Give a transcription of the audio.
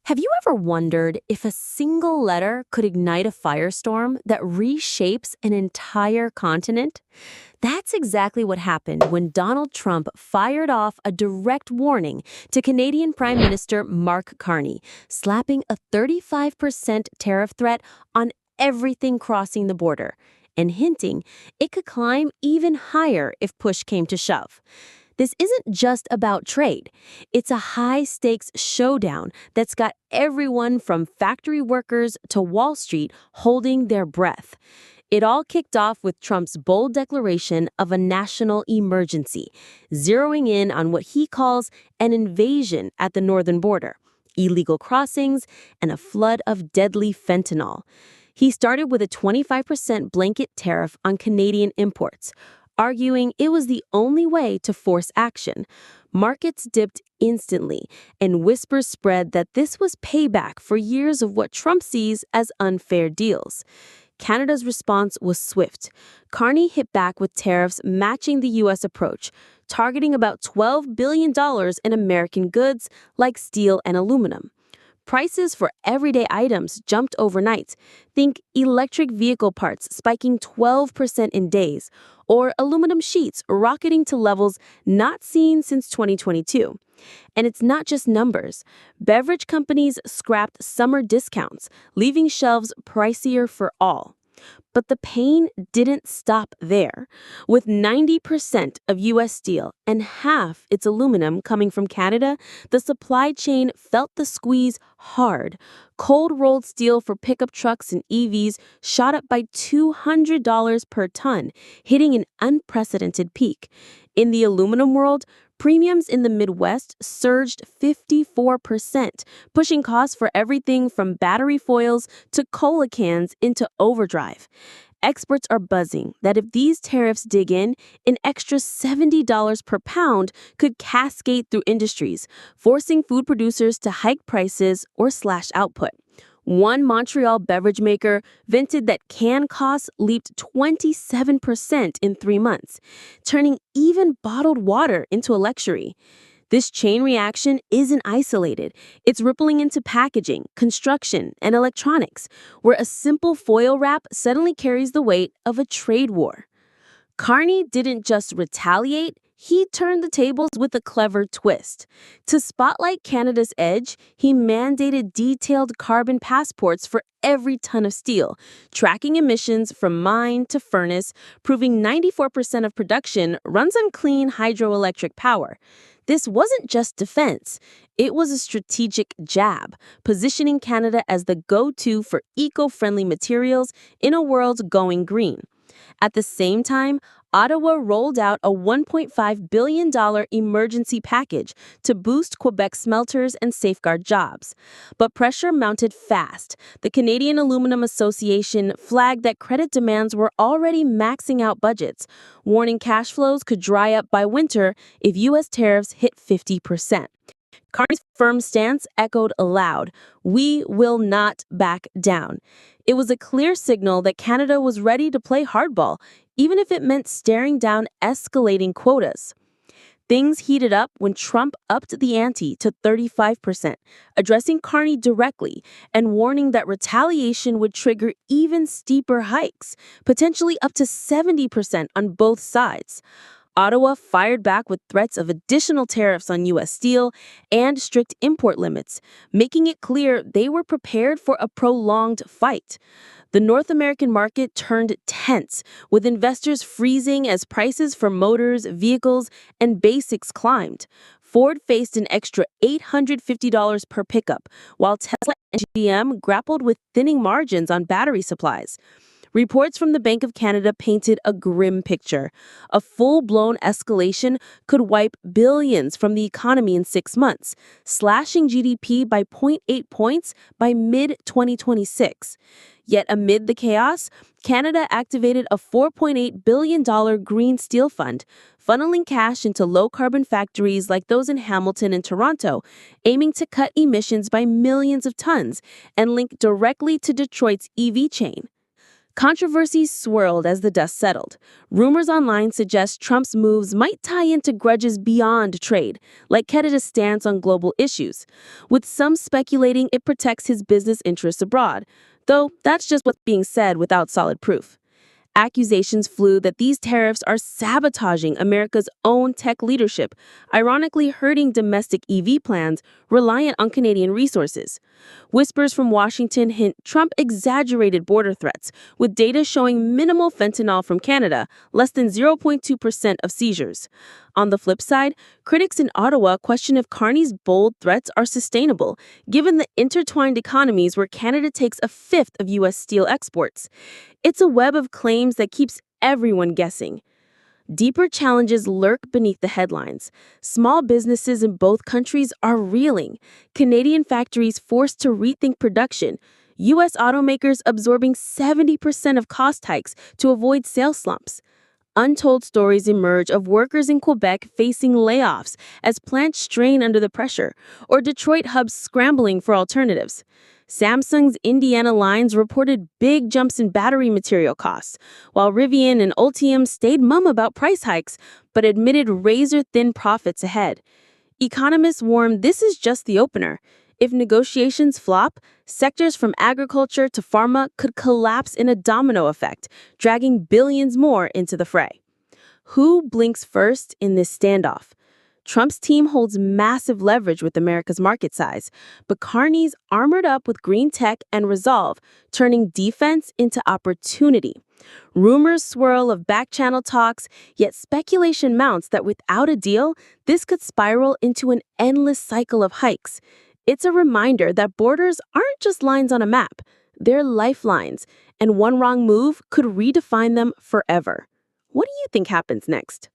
Have you ever wondered if a single letter could ignite a firestorm that reshapes an entire continent? That's exactly what happened when Donald Trump fired off a direct warning to Canadian Prime Minister Mark Carney, slapping a 35% tariff threat on everything crossing the border, and hinting it could climb even higher if push came to shove. This isn't just about trade. It's a high-stakes showdown that's got everyone from factory workers to Wall Street holding their breath. It all kicked off with Trump's bold declaration of a national emergency, zeroing in on what he calls an invasion at the northern border, illegal crossings, and a flood of deadly fentanyl. He started with a 25% blanket tariff on Canadian imports, arguing it was the only way to force action. Markets dipped instantly, and whispers spread that this was payback for years of what Trump sees as unfair deals. Canada's response was swift. Carney hit back with tariffs matching the U.S. approach, targeting about $12 billion in American goods like steel and aluminum. Prices for everyday items jumped overnight. Think electric vehicle parts spiking 12% in days, or aluminum sheets rocketing to levels not seen since 2022. And it's not just numbers. Beverage companies scrapped summer discounts, leaving shelves pricier for all. But the pain didn't stop there. With 90% of U.S. steel and half its aluminum coming from Canada, the supply chain felt the squeeze hard. Cold-rolled steel for pickup trucks and EVs shot up by $200 per ton, hitting an unprecedented peak. In the aluminum world, premiums in the Midwest surged 54%, pushing costs for everything from battery foils to cola cans into overdrive. Experts are buzzing that if these tariffs dig in, an extra $70 per pound could cascade through industries, forcing food producers to hike prices or slash output. One Montreal beverage maker vented that can costs leaped 27% in 3 months, turning even bottled water into a luxury. This chain reaction isn't isolated. It's rippling into packaging, construction, and electronics, where a simple foil wrap suddenly carries the weight of a trade war. Carney didn't just retaliate, he turned the tables with a clever twist. To spotlight Canada's edge, he mandated detailed carbon passports for every ton of steel, tracking emissions from mine to furnace, proving 94% of production runs on clean hydroelectric power. This wasn't just defense. It was a strategic jab, positioning Canada as the go-to for eco-friendly materials in a world going green. At the same time, Ottawa rolled out a $1.5 billion emergency package to boost Quebec smelters and safeguard jobs. But pressure mounted fast. The Canadian Aluminum Association flagged that credit demands were already maxing out budgets, warning cash flows could dry up by winter if U.S. tariffs hit 50%. Carney's firm stance echoed aloud. We will not back down. It was a clear signal that Canada was ready to play hardball, even if it meant staring down escalating quotas. Things heated up when Trump upped the ante to 35%, addressing Carney directly and warning that retaliation would trigger even steeper hikes, potentially up to 70% on both sides. Ottawa fired back with threats of additional tariffs on U.S. steel and strict import limits, making it clear they were prepared for a prolonged fight. The North American market turned tense, with investors freezing as prices for motors, vehicles, and basics climbed. Ford faced an extra $850 per pickup, while Tesla and GM grappled with thinning margins on battery supplies. Reports from the Bank of Canada painted a grim picture. A full-blown escalation could wipe billions from the economy in 6 months, slashing GDP by 0.8 points by mid-2026. Yet amid the chaos, Canada activated a $4.8 billion green steel fund, funneling cash into low-carbon factories like those in Hamilton and Toronto, aiming to cut emissions by millions of tons and link directly to Detroit's EV chain. Controversy swirled as the dust settled. Rumors online suggest Trump's moves might tie into grudges beyond trade, like Canada's stance on global issues, with some speculating it protects his business interests abroad, though that's just what's being said without solid proof. Accusations flew that these tariffs are sabotaging America's own tech leadership, ironically hurting domestic EV plans reliant on Canadian resources. Whispers from Washington hint Trump exaggerated border threats, with data showing minimal fentanyl from Canada, less than 0.2% of seizures. On the flip side, critics in Ottawa question if Carney's bold threats are sustainable, given the intertwined economies where Canada takes a fifth of U.S. steel exports. It's a web of claims that keeps everyone guessing. Deeper challenges lurk beneath the headlines. Small businesses in both countries are reeling. Canadian factories forced to rethink production. U.S. automakers absorbing 70% of cost hikes to avoid sales slumps. Untold stories emerge of workers in Quebec facing layoffs as plants strain under the pressure, or Detroit hubs scrambling for alternatives. Samsung's Indiana lines reported big jumps in battery material costs, while Rivian and Ultium stayed mum about price hikes, but admitted razor-thin profits ahead. Economists warn this is just the opener. If negotiations flop, sectors from agriculture to pharma could collapse in a domino effect, dragging billions more into the fray. Who blinks first in this standoff? Trump's team holds massive leverage with America's market size, but Carney's armored up with green tech and resolve, turning defense into opportunity. Rumors swirl of back-channel talks, yet speculation mounts that without a deal, this could spiral into an endless cycle of hikes. It's a reminder that borders aren't just lines on a map, they're lifelines, and one wrong move could redefine them forever. What do you think happens next?